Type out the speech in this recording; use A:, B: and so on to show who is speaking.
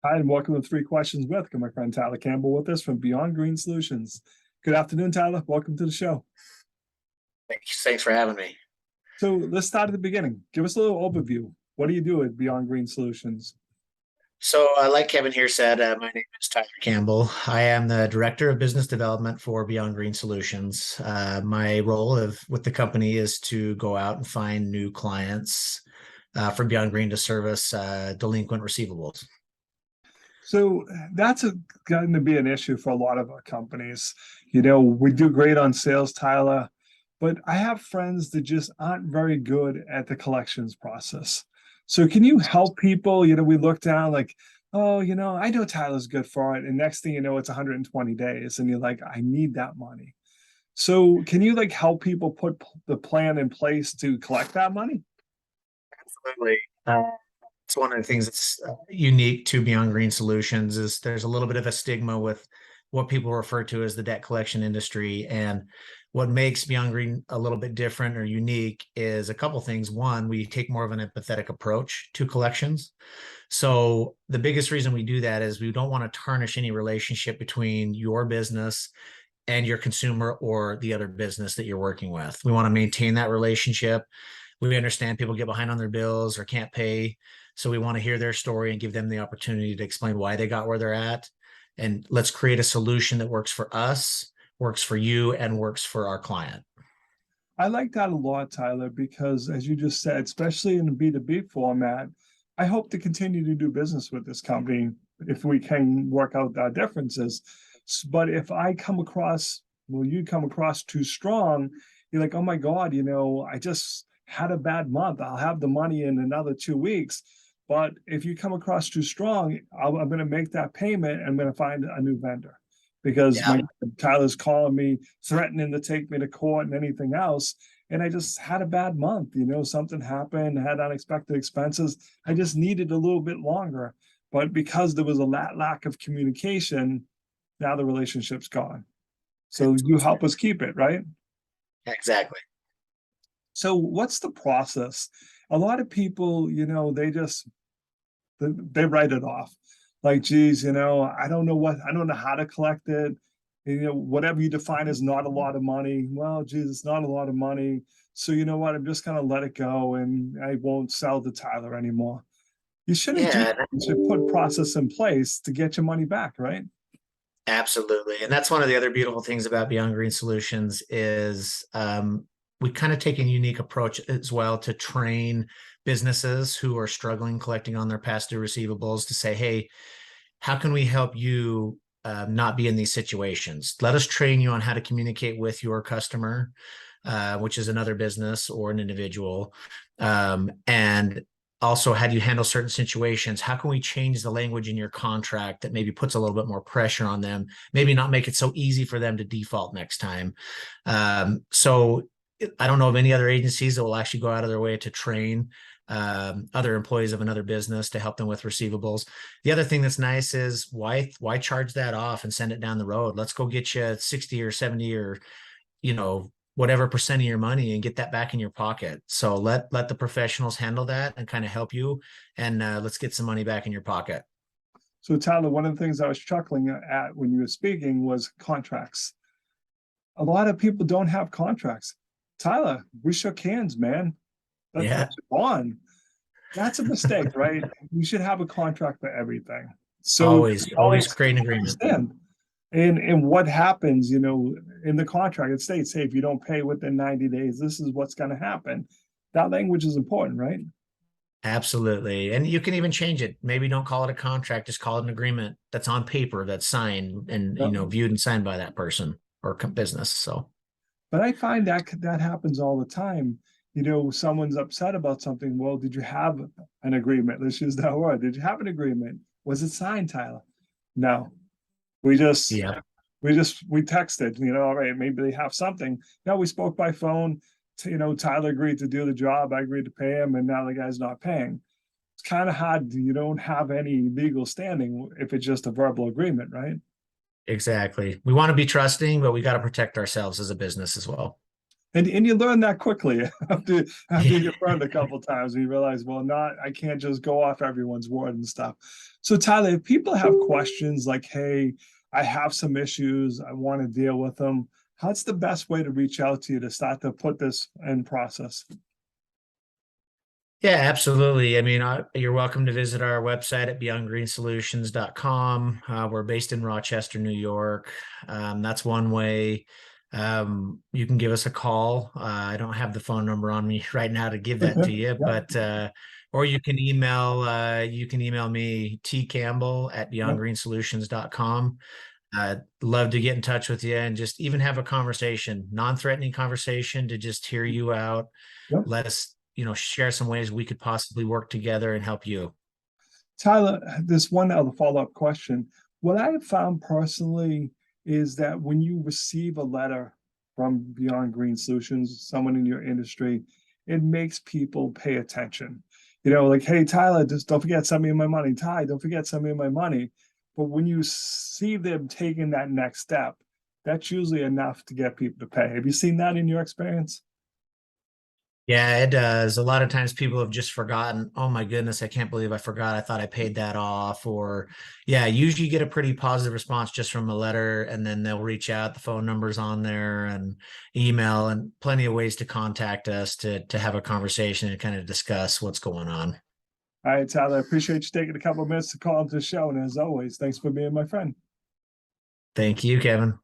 A: Hi, and welcome to Three Questions with. Got my friend Tyler Campbell with us from Beyond Green Solutions. Good afternoon, Tyler. Welcome to the show.
B: Thanks for having me.
A: So let's start at the beginning. Give us a little overview. What do you do at Beyond Green Solutions?
B: So, like Kevin here said, my name is Tyler Campbell. I am the Director of Business Development for Beyond Green Solutions. My role with the company is to go out and find new clients for Beyond Green to service delinquent receivables.
A: So that's going to be an issue for a lot of our companies. We do great on sales, Tyler, but I have friends that just aren't very good at the collections process. So can you help people? We look down like, oh, I know Tyler's good for it. And next thing you know, it's 120 days. And you're like, I need that money. So can you help people put the plan in place to collect that money?
B: Absolutely. It's one of the things that's unique to Beyond Green Solutions is there's a little bit of a stigma with what people refer to as the debt collection industry. And what makes Beyond Green a little bit different or unique is a couple things. One, we take more of an empathetic approach to collections. So the biggest reason we do that is we don't want to tarnish any relationship between your business and your consumer or the other business that you're working with. We want to maintain that relationship. We understand people get behind on their bills or can't pay. So we want to hear their story and give them the opportunity to explain why they got where they're at. And let's create a solution that works for us, works for you, and works for our client.
A: I like that a lot, Tyler, because as you just said, especially in the B2B format, I hope to continue to do business with this company if we can work out our differences. But if I come across, you come across too strong, you're like, oh my God, I just had a bad month. I'll have the money in another 2 weeks. But if you come across too strong, I'm going to make that payment and I'm going to find a new vendor because Tyler's calling me, threatening to take me to court and anything else. And I just had a bad month. Something happened, had unexpected expenses. I just needed a little bit longer. But because there was a lack of communication, now the relationship's gone. So you help us keep it, right?
B: Exactly.
A: So what's the process? A lot of people, they write it off. Like, geez, I don't know how to collect it. Whatever you define as not a lot of money. Well, geez, it's not a lot of money. So you know what? I'm just gonna let it go and I won't sell to Tyler anymore. You shouldn't do that. You should put process in place to get your money back, right?
B: Absolutely. And that's one of the other beautiful things about Beyond Green Solutions is we kind of take a unique approach as well to train businesses who are struggling collecting on their past due receivables to say, hey, how can we help you not be in these situations? Let us train you on how to communicate with your customer, which is another business or an individual. And also, how do you handle certain situations? How can we change the language in your contract that maybe puts a little bit more pressure on them? Maybe not make it so easy for them to default next time. So I don't know of any other agencies that will actually go out of their way to train other employees of another business to help them with receivables. The other thing that's nice is why charge that off and send it down the road? Let's go get you 60 or 70 or, whatever percent of your money and get that back in your pocket. So let the professionals handle that and kind of help you. And let's get some money back in your pocket.
A: So Tyler, one of the things I was chuckling at when you were speaking was contracts. A lot of people don't have contracts. Tyler, we shook hands, man. That's on. That's a mistake, right? You should have a contract for everything. So
B: always create an agreement.
A: And what happens, in the contract, it states, hey, if you don't pay within 90 days, this is what's going to happen. That language is important, right?
B: Absolutely. And you can even change it. Maybe don't call it a contract, just call it an agreement that's on paper, that's signed and, viewed and signed by that person or business. So.
A: But I find that happens all the time. Someone's upset about something. Well, did you have an agreement? Let's use that word. Did you have an agreement? Was it signed, Tyler? No. We texted, all right, maybe they have something. No, we spoke by phone. Tyler agreed to do the job. I agreed to pay him, and now the guy's not paying. It's kind of hard. You don't have any legal standing if it's just a verbal agreement, right?
B: Exactly. We want to be trusting, but we got to protect ourselves as a business as well.
A: And you learn that quickly after you get burned a couple times, and you realize, well, I can't just go off everyone's word and stuff. So Tyler, if people have questions like, hey, I have some issues, I want to deal with them, how's the best way to reach out to you to start to put this in process?
B: Yeah, absolutely. I mean, you're welcome to visit our website at beyondgreensolutions.com. We're based in Rochester, New York. That's one way. You can give us a call. I don't have the phone number on me right now to give that to you,
A: Yep,
B: but or you can email me, tcampbell at
A: yep,
B: beyondgreensolutions.com. Love to get in touch with you and just even have a conversation, non-threatening conversation, to just hear you out.
A: yep.
B: Let us, share some ways we could possibly work together and help you.
A: Tyler, this one other follow-up question. What I have found personally is that when you receive a letter from Beyond Green Solutions, someone in your industry, it makes people pay attention. Like, hey, Tyler, just don't forget, send me my money. Ty, don't forget, send me my money. But when you see them taking that next step, that's usually enough to get people to pay. Have you seen that in your experience?
B: Yeah, it does. A lot of times people have just forgotten, oh my goodness, I can't believe I forgot. I thought I paid that off. Or yeah, usually you get a pretty positive response just from a letter, and then they'll reach out. The phone number's on there, and email, and plenty of ways to contact us to have a conversation and kind of discuss what's going on.
A: All right, Tyler, I appreciate you taking a couple of minutes to call into the show. And as always, thanks for being my friend.
B: Thank you, Kevin.